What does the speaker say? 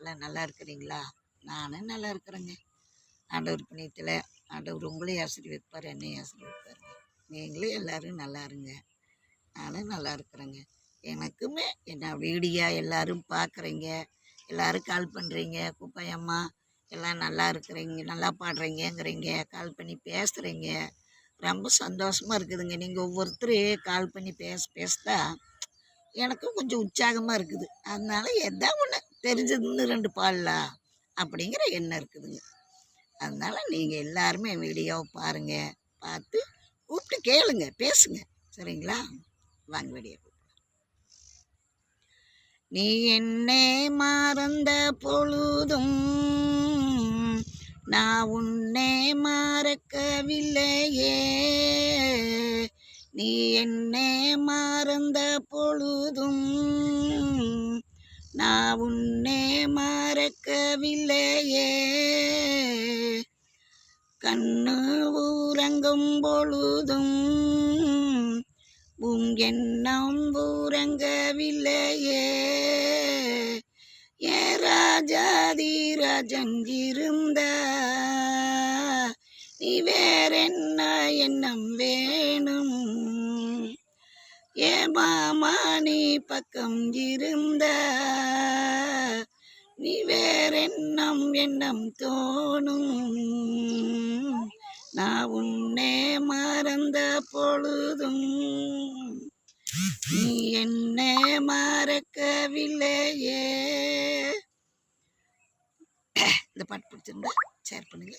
எல்லாம் நல்லா இருக்கிறீங்களா? நானும் நல்லா இருக்கிறேங்க. ஆண்டவர் புண்ணியத்தில் ஆண்டவர் உங்களையும் ஆசீர்வதிப்பார், என்னையும் ஆசீர்வதிப்பாருங்க. நீங்களும் எல்லோரும் நல்லா இருங்க. நானும் நல்லா இருக்கிறேங்க. எனக்குமே என்ன வீடியோ எல்லோரும் பார்க்குறீங்க, எல்லோரும் கால் பண்ணுறீங்க, குப்பையம்மா எல்லாம் நல்லா இருக்கிறீங்க, நல்லா பாடுறீங்கங்கிறீங்க, கால் பண்ணி பேசுகிறீங்க. ரொம்ப சந்தோஷமாக இருக்குதுங்க. நீங்கள் ஒவ்வொருத்தரும் கால் பண்ணி பேசதான் எனக்கும் கொஞ்சம் உற்சாகமாக இருக்குது. அதனால எதா ஒன்று தெரிஞ்சதுன்னு 2 பாடலாம் அப்படிங்கிற எண்ணம் இருக்குதுங்க. அதனால் நீங்கள் எல்லாருமே வீடியோவை பாருங்கள், பார்த்து கூப்பிட்டு கேளுங்க, பேசுங்க. சரிங்களா? வாங்க வீடியோ. நீ என்னை மறந்த பொழுதும் நான் உன்னை மறக்கவில்லையே. நீ என்னை மறந்த பொழுதும் நான் உன்னை மறக்கவில்லையே. கண்ணு ஊரங்கும் பொழுதும் உன் எண்ணம் ஊரங்கவில்லையே. ஏ ராஜாதி ராஜன் இருந்த நீ வேறென்ன எண்ணம் வேணும். ஏ மாமா நீ பக்கம் இருந்த நீ வேறெண்ணம் எண்ணம் தோணும். நான் உன்னை மறந்த பொழுதும் நீ என்னை மறக்கவில்லையே. இந்த பாட்டு பிடிச்சிருந்தா ஷேர் பண்ணுங்க.